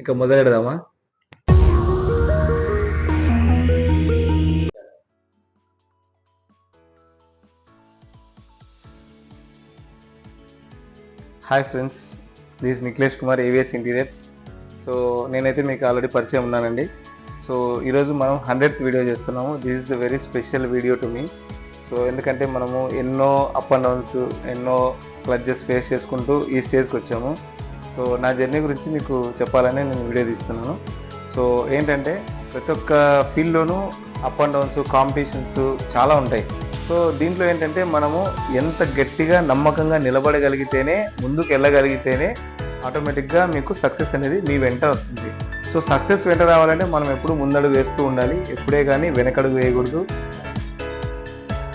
ఇక మొదలెడదామా? Hi friends, this Nikhilesh Kumar, AVS interiors. So నేనైతే మీకు ఆల్రెడీ పరిచయం ఉన్నానండి. సో ఈరోజు మనం 100th వీడియో చేస్తున్నాము. This is the very special video to me. So ఎందుకంటే మనము ఎన్నో అప్ అండ్ డౌన్స్, ఎన్నో క్లడ్జెస్ ఫేస్ చేసుకుంటూ ఈ స్టేజ్కి వచ్చాము. సో నా జర్నీ గురించి మీకు చెప్పాలని నేను వీడియో తీస్తున్నాను. సో ఏంటంటే ప్రతి ఒక్క ఫీల్డ్లోనూ అప్ అండ్ డౌన్స్, కాంపిటీషన్స్ చాలా ఉంటాయి. సో దీంట్లో ఏంటంటే మనము ఎంత గట్టిగా నమ్మకంగా నిలబడగలిగితేనే, ముందుకు వెళ్ళగలిగితేనే ఆటోమేటిక్గా మీకు సక్సెస్ అనేది మీ వెంట వస్తుంది. సో సక్సెస్ వెంట రావాలంటే మనం ఎప్పుడు ముందడుగు వేస్తూ ఉండాలి, ఎప్పుడే కానీ వెనకడుగు వేయకూడదు.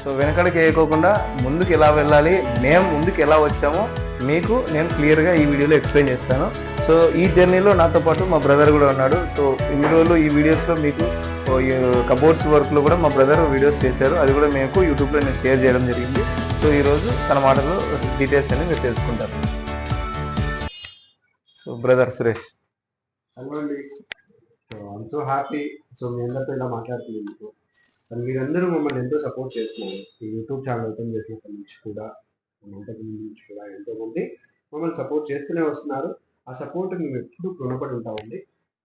సో వెనకడుగు వేయకోకుండా ముందుకు ఎలా వెళ్ళాలి, మేము ముందుకు ఎలా వచ్చామో మీకు నేను క్లియర్గా ఈ వీడియోలో ఎక్స్ప్లెయిన్ చేస్తాను. సో ఈ జర్నీలో నాతో పాటు మా బ్రదర్ కూడా ఉన్నాడు. సో ఇన్ని రోజులు ఈ వీడియోస్లో మీకు కబోర్డ్స్ వర్క్లో కూడా మా బ్రదర్ వీడియోస్ చేశారు, అది కూడా మీకు యూట్యూబ్లో నేను షేర్ చేయడం జరిగింది. సో ఈరోజు తన మాటలో డీటెయిల్స్ అనేది మీరు తెలుసుకుంటారు. So brother Suresh. హలో అండి. So I'm so happy. So మీ అందరితో ఇలా మాట్లాడుతున్నాను. మీరందరూ మమ్మల్ని ఎంతో సపోర్ట్ చేస్తున్నారు. ఈ యూట్యూబ్ ఛానల్ ఓపెన్ చేసినప్పటి నుంచి కూడా, అంతకు ముందు నుంచి కూడా ఎంతోమంది మమ్మల్ని సపోర్ట్ చేస్తూనే వస్తున్నారు. ఆ సపోర్ట్ మేము ఎప్పుడు రుణపడి ఉంటామండి.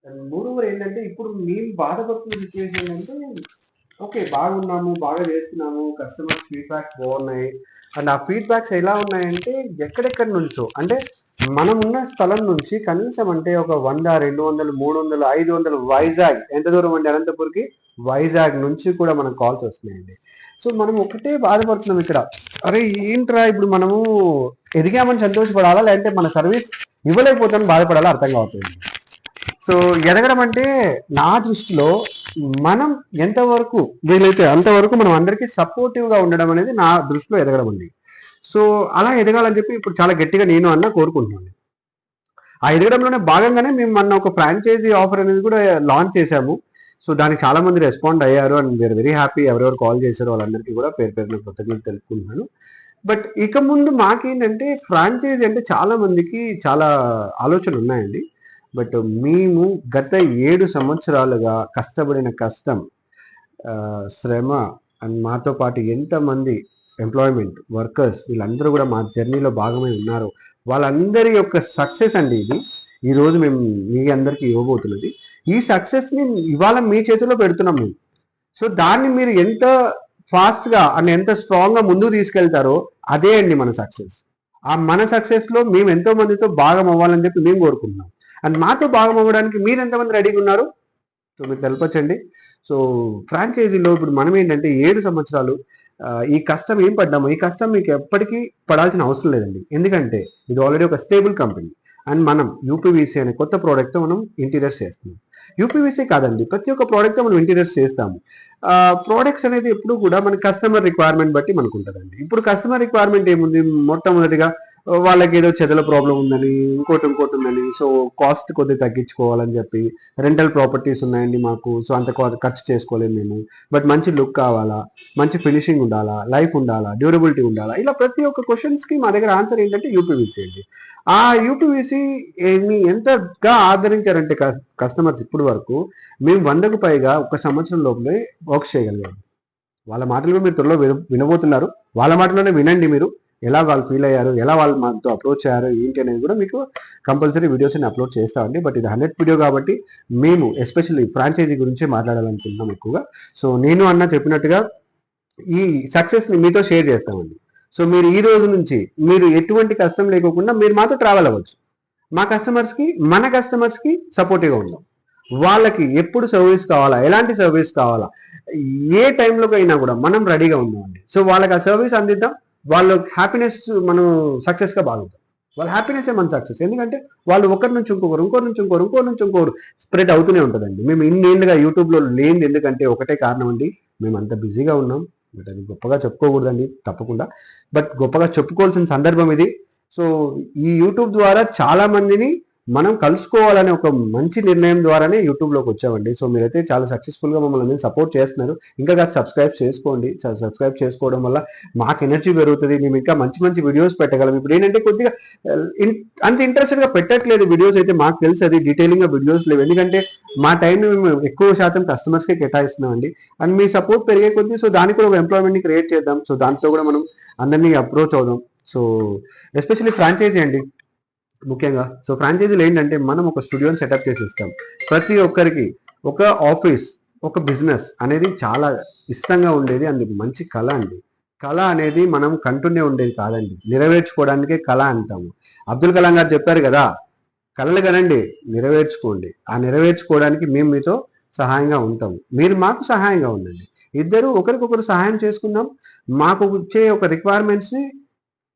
అండ్ మూడోవర్ ఏంటంటే, ఇప్పుడు మేము బాధపడుతున్న సిచ్యువేషన్ ఏంటంటే, ఓకే బాగున్నాము, బాగా చేస్తున్నాము, కస్టమర్స్ ఫీడ్బ్యాక్స్ బాగున్నాయి. అండ్ ఆ ఫీడ్బ్యాక్స్ ఎలా ఉన్నాయంటే, ఎక్కడెక్కడి నుంచో, అంటే మనం ఉన్న స్థలం నుంచి కనీసం అంటే ఒక 100, 200, 300, 500 వైజాగ్, ఎంత దూరం అండి అనంతపూర్కి? వైజాగ్ నుంచి కూడా మనకు కాల్స్ వస్తున్నాయండి. సో మనం ఒకటే బాధపడుతున్నాం ఇక్కడ, అరే ఏంట్రా ఇప్పుడు మనము ఎదిగామని సంతోషపడాలా, లేదంటే మన సర్వీస్ ఇవ్వలేకపోతామని బాధపడాలా అర్థం కావట్లేదు. సో ఎదగడం అంటే నా దృష్టిలో మనం ఎంతవరకు వీలైతే అంతవరకు మనం అందరికీ సపోర్టివ్గా ఉండడం అనేది నా దృష్టిలో ఎదగడం అండి. సో అలా ఎదగాలని చెప్పి ఇప్పుడు చాలా గట్టిగా నేను కోరుకుంటున్నాను. ఆ ఎదగడంలోనే భాగంగానే మేము మొన్న ఒక ఫ్రాంచైజీ ఆఫర్ అనేది కూడా లాంచ్ చేశాము. సో దానికి చాలా మంది రెస్పాండ్ అయ్యారు అండ్ వీఆర్ వెరీ హ్యాపీ. ఎవరెవరు కాల్ చేశారో వాళ్ళందరికీ కూడా పేరు పేరున కృతజ్ఞతలు తెలుపుకుంటున్నాను. బట్ ఇక ముందు మాకేంటంటే, ఫ్రాంచైజీ అంటే చాలా మందికి చాలా ఆలోచనలు ఉన్నాయండి. బట్ మేము గత 7 సంవత్సరాలుగా కష్టపడిన కష్టం, శ్రమ అండ్ మాతో పాటు ఎంతమంది ఎంప్లాయ్మెంట్ వర్కర్స్ వీళ్ళందరూ కూడా మా జర్నీలో భాగమై ఉన్నారు. వాళ్ళందరి యొక్క సక్సెస్ అండి ఇది. ఈరోజు మేము మీ అందరికీ ఇవ్వబోతున్నది. ఈ సక్సెస్ని ఇవాళ మీ చేతిలో పెడుతున్నాం మేము. సో దాన్ని మీరు ఎంత ఫాస్ట్గా అండ్ ఎంత స్ట్రాంగ్గా ముందుకు తీసుకెళ్తారో అదే అండి మన సక్సెస్. ఆ మన సక్సెస్లో మేము ఎంతో మందితో భాగం అవ్వాలని చెప్పి మేము కోరుకుంటున్నాం. అండ్ మాతో భాగం అవ్వడానికి మీరు ఎంతమంది రెడీగా ఉన్నారు? సో మీరు తెలపచ్చండి. సో ఫ్రాంచైజీలో ఇప్పుడు మనం ఏంటంటే 7 సంవత్సరాలు ఈ కష్టం ఏం పడ్డామో, ఈ కష్టం మీకు ఎప్పటికీ పడాల్సిన అవసరం లేదండి. ఎందుకంటే ఇది ఆల్రెడీ ఒక స్టేబుల్ కంపెనీ. అండ్ మనం యూపీవీసీ అనే కొత్త ప్రోడక్ట్తో మనం ఇంటీరియర్స్ చేస్తున్నాం. యూపీవీసీ కాదండి, ప్రతి ఒక్క ప్రోడక్ట్తో మనం ఇంటీరియర్స్ చేస్తాము. ప్రోడక్ట్స్ అనేది ఎప్పుడు కూడా మన కస్టమర్ రిక్వైర్మెంట్ బట్టి మనకు ఉంటుందండి. ఇప్పుడు కస్టమర్ రిక్వైర్మెంట్ ఏముంది, మొట్టమొదటిగా వాళ్ళకి ఏదో చెదల ప్రాబ్లం ఉందని, ఇంకోటి ఉందని, సో కాస్ట్ కొద్దిగా తగ్గించుకోవాలని చెప్పి, రెంటల్ ప్రాపర్టీస్ ఉన్నాయండి మాకు, సో అంత ఖర్చు చేసుకోలేము మేము, బట్ మంచి లుక్ కావాలా, మంచి ఫినిషింగ్ ఉండాలా, లైఫ్ ఉండాలా, డ్యూరబిలిటీ ఉండాలా, ఇలా ప్రతి ఒక్క క్వశ్చన్స్కి మా దగ్గర ఆన్సర్ ఏంటంటే యూపీవీసీ అండి. ఆ యూపీవీసీ ఎంతగా ఆదరించారంటే కస్టమర్స్ ఇప్పుడు వరకు, మేము 100కు పైగా ఒక సంవత్సరం లోపలే వర్క్ చేయగలిగాము. వాళ్ళ మాటలు మీరు త్వరలో వినబోతున్నారు. వాళ్ళ మాటలోనే వినండి. మీరు ఎలా వాళ్ళు ఫీల్ అయ్యారు, ఎలా వాళ్ళు మాతో అప్రోచ్ అయ్యారు, ఏంటి అనేది కూడా మీకు కంపల్సరీ వీడియోస్ని అప్లోడ్ చేస్తామండి. బట్ ఇది 100th వీడియో కాబట్టి మేము ఎస్పెషల్లీ ఫ్రాంచైజీ గురించి మాట్లాడాలనుకుంటున్నాం ఎక్కువగా. సో నేను చెప్పినట్టుగా ఈ సక్సెస్ని మీతో షేర్ చేస్తామండి. సో మీరు ఈ రోజు నుంచి మీరు ఎటువంటి కష్టం లేకోకుండా మీరు మాతో ట్రావెల్ అవ్వచ్చు. మా కస్టమర్స్కి, మన కస్టమర్స్కి సపోర్టివ్గా ఉందాం. వాళ్ళకి ఎప్పుడు సర్వీస్ కావాలా, ఎలాంటి సర్వీస్ కావాలా, ఏ టైంలోకి అయినా కూడా మనం రెడీగా ఉందామండి. సో వాళ్ళకి ఆ సర్వీస్ అందిద్దాం. వాళ్ళ హ్యాపీనెస్ మనం సక్సెస్గా బాగుంటాం. వాళ్ళ హ్యాపీనెస్ మన సక్సెస్. ఎందుకంటే వాళ్ళు ఒకరి నుంచి ఇంకోరు స్ప్రెడ్ అవుతూనే ఉంటుందండి. మేము ఇన్నేళ్ళుగా యూట్యూబ్లో లేనిది ఎందుకంటే ఒకటే కారణం అండి, మేము అంత బిజీగా ఉన్నాం. బట్ అది గొప్పగా చెప్పుకోకూడదండి తప్పకుండా, బట్ గొప్పగా చెప్పుకోవాల్సిన సందర్భం ఇది. సో ఈ యూట్యూబ్ ద్వారా చాలా మందిని మనం కలుసుకోవాలనే ఒక మంచి నిర్ణయం ద్వారానే యూట్యూబ్లోకి వచ్చామండి. సో మీరైతే చాలా సక్సెస్ఫుల్గా మమ్మల్ని సపోర్ట్ చేస్తున్నారు. ఇంకా కాదు సబ్స్క్రైబ్ చేసుకోండి. సబ్స్క్రైబ్ చేసుకోవడం వల్ల మాకు ఎనర్జీ పెరుగుతుంది. మేము ఇంకా మంచి మంచి వీడియోస్ పెట్టగలం. ఇప్పుడు ఏంటంటే కొద్దిగా అంత ఇంట్రెస్టెడ్గా పెట్టట్లేదు వీడియోస్ అయితే, మాకు తెలుసు అది డీటెయిలింగ్గా వీడియోస్ లేవు. ఎందుకంటే మా టైంని మేము ఎక్కువ శాతం కస్టమర్స్కే కేటాయిస్తున్నామండి. అండ్ మీ సపోర్ట్ పెరిగే కొద్దీ సో దానికి కూడా ఒక ఎంప్లాయ్మెంట్ని క్రియేట్ చేద్దాం. సో దాంతో కూడా మనం అందరినీ అప్రోచ్ అవుదాం. సో ఎస్పెషల్లీ ఫ్రాంచైజీ అండి ముఖ్యంగా. సో ఫ్రాంచైజీలు ఏంటంటే మనం ఒక స్టూడియోని సెటప్ చేసి ఇస్తాం. ప్రతి ఒక్కరికి ఒక ఆఫీస్, ఒక బిజినెస్ అనేది చాలా ఇష్టంగా ఉండేది. అందుకు మంచి కళ అండి. కళ అనేది మనం కంటూనే ఉండేది కాదండి, నెరవేర్చుకోవడానికే కళ అంటాము. అబ్దుల్ కలాం గారు చెప్పారు కదా, కళలు కనండి, నెరవేర్చుకోండి. ఆ నెరవేర్చుకోవడానికి మేము మీతో సహాయంగా ఉంటాము, మీరు మాకు సహాయంగా ఉండండి. ఇద్దరు ఒకరికొకరు సహాయం చేసుకుందాం. మాకు వచ్చే ఒక రిక్వైర్మెంట్స్ని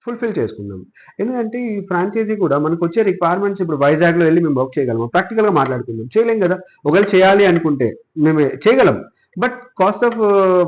ఫుల్ఫిల్ చేసుకుందాం. ఎందుకంటే ఈ ఫ్రాంచైజీ కూడా మనకు వచ్చే రిక్వైర్మెంట్స్ ఇప్పుడు వైజాగ్లో వెళ్ళి మేము వర్క్ చేయగలము, ప్రాక్టికల్గా మాట్లాడుకుందాం, చేయలేం కదా. ఒకవేళ చేయాలి అనుకుంటే మేము చేయగలం, బట్ కాస్ట్ ఆఫ్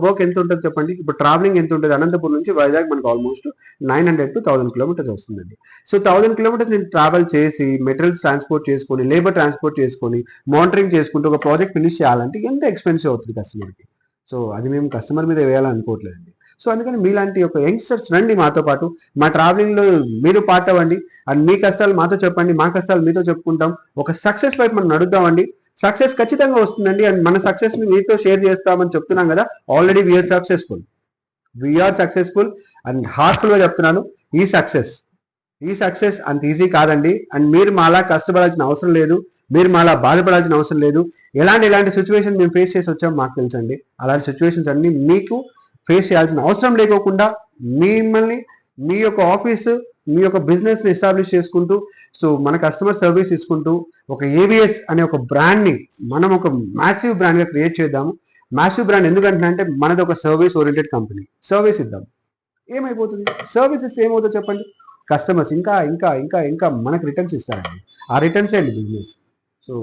వర్క్ ఎంత ఉంటుంది చెప్పండి. ఇప్పుడు ట్రావెలింగ్ ఎంత ఉంటుంది, అనంతపురం నుంచి వైజాగ్ మనకు ఆల్మోస్ట్ 900 to 1000 కిలోమీటర్స్ వస్తుందండి. సో 1000 కిలోమీటర్స్ నేను ట్రావెల్ చేసి మెటీరియల్స్ ట్రాన్స్పోర్ట్ చేసుకొని, లేబర్ ట్రాన్స్పోర్ట్ చేసుకొని, మానిటరింగ్ చేసుకుంటూ ఒక ప్రాజెక్ట్ ఫినిష్ చేయాలంటే ఎంత ఎక్స్పెన్సివ్ అవుతుంది కస్టమర్కి. సో అది మేము కస్టమర్ మీద వేయాలనుకోవట్లేదండి. సో అందుకని మీలాంటి ఒక యంగ్స్టర్స్ రండి మాతో పాటు, మా ట్రావెలింగ్లో మీరు పార్ట్ అవ్వండి. అండ్ మీ కష్టాలు మాతో చెప్పండి, మా కష్టాలు మీతో చెప్పుకుంటాం. ఒక సక్సెస్ వైపు మనం నడుద్దామండి. సక్సెస్ ఖచ్చితంగా వస్తుందండి. అండ్ మన సక్సెస్ని మీతో షేర్ చేస్తామని చెప్తున్నాం కదా, ఆల్రెడీ వీఆర్ సక్సెస్ఫుల్ అండ్ హార్ట్ఫుల్గా చెప్తున్నాను. ఈ సక్సెస్ అంత ఈజీ కాదండి. అండ్ మీరు మాలా కష్టపడాల్సిన అవసరం లేదు, మీరు మాలా బాధపడాల్సిన అవసరం లేదు. ఎలాంటి సిచ్యువేషన్ మేము ఫేస్ చేసి వచ్చామో మాకు తెలుసండి. అలాంటి సిచ్యువేషన్స్ అన్ని మీకు ఫేస్ చేయాల్సిన అవసరం లేకోకుండా మిమ్మల్ని మీ యొక్క ఆఫీసు, మీ యొక్క బిజినెస్ని ఎస్టాబ్లిష్ చేసుకుంటూ, సో మన కస్టమర్ సర్వీస్ ఇచ్చుకుంటూ ఒక ఏవిఎస్ అనే ఒక బ్రాండ్ని మనం ఒక మ్యాసివ్ బ్రాండ్గా క్రియేట్ చేద్దాము. మ్యాసివ్ బ్రాండ్ ఎందుకంటే మనది ఒక సర్వీస్ ఓరియంటెడ్ కంపెనీ. సర్వీస్ ఇద్దాం, ఏమైపోతుంది? సర్వీస్ ఇస్తే ఏమవుతుందో చెప్పండి, కస్టమర్స్ ఇంకా ఇంకా ఇంకా ఇంకా మనకు రిటర్న్స్ ఇస్తారండి. ఆ రిటర్న్స్ అండి బిజినెస్. సో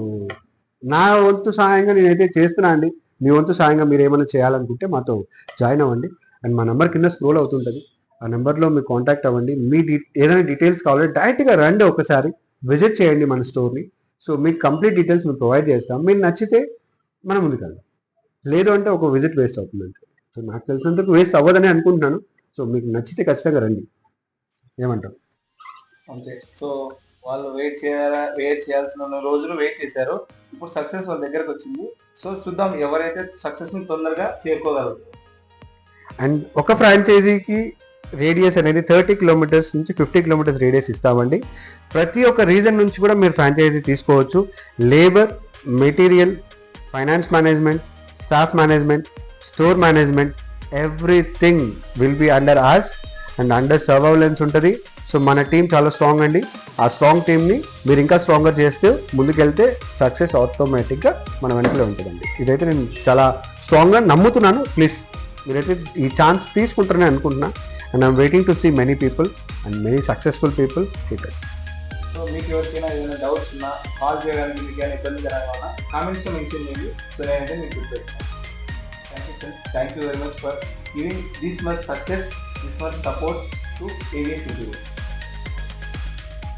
నా వంతు సహాయంగా నేనైతే చేస్తున్నా అండి. మీ వంతు సాయంగా మీరు ఏమైనా చేయాలనుకుంటే మాతో జాయిన్ అవ్వండి. అండ్ మా నెంబర్ కింద స్క్రోల్ అవుతుంటుంది, ఆ నెంబర్లో మీరు కాంటాక్ట్ అవ్వండి. మీ ఏదైనా డీటెయిల్స్ కావాలంటే డైరెక్ట్గా రండి, ఒకసారి విజిట్ చేయండి మన స్టోర్ని. సో మీకు కంప్లీట్ డీటెయిల్స్ మేము ప్రొవైడ్ చేస్తాం. మీరు నచ్చితే మనం ముందుకెళ్దాం, లేదు అంటే ఒక విజిట్ వేస్ట్ అవుతుందంటే. సో నాకు తెలిసినందుకు వేస్ట్ అవ్వదని అనుకుంటున్నాను. సో మీకు నచ్చితే ఖచ్చితంగా రండి. ఏమంటారు? అంతే. సో వాళ్ళు వెయిట్ చేయాల్సిన రోజులు వెయిట్ చేశారు. ఇప్పుడు సక్సెస్ వాళ్ళ దగ్గరకు వచ్చింది. సో చూద్దాం ఎవరైతే సక్సెస్ని తొందరగా చేరుకోగలరు. అండ్ ఒక ఫ్రాంచైజీకి రేడియస్ అనేది 30 కిలోమీటర్స్ నుంచి 50 కిలోమీటర్స్ రేడియస్ ఇస్తామండి. ప్రతి ఒక్క రీజన్ నుంచి కూడా మీరు ఫ్రాంచైజీ తీసుకోవచ్చు. Labour, material, finance management, staff management, store management, everything will be under us and under surveillance ఉంటుంది. సో మన టీం చాలా స్ట్రాంగ్ అండి. ఆ స్ట్రాంగ్ టీమ్ని మీరు ఇంకా స్ట్రాంగర్ చేస్తూ ముందుకెళ్తే సక్సెస్ ఆటోమేటిక్గా మన వెనకలే ఉంటుందండి. ఇదైతే నేను చాలా స్ట్రాంగ్గా నమ్ముతున్నాను. ప్లీజ్ మీరైతే ఈ ఛాన్స్ తీసుకుంటారని అనుకుంటున్నా. And I'm waiting to see many people and many successful people teachers. So మీకు ఎవరికైనా ఏదైనా డౌట్స్ ఉన్నా, కాల్ చేయడానికి మీకు ఏమైనా ఇబ్బంది జరగాలన్నా కామెంట్స్లో మెన్షన్ చేయండి. సో నేనైతే మీకు చెప్పేస్తాను. Thank you very much for giving this much success, this much support to AVS interiors.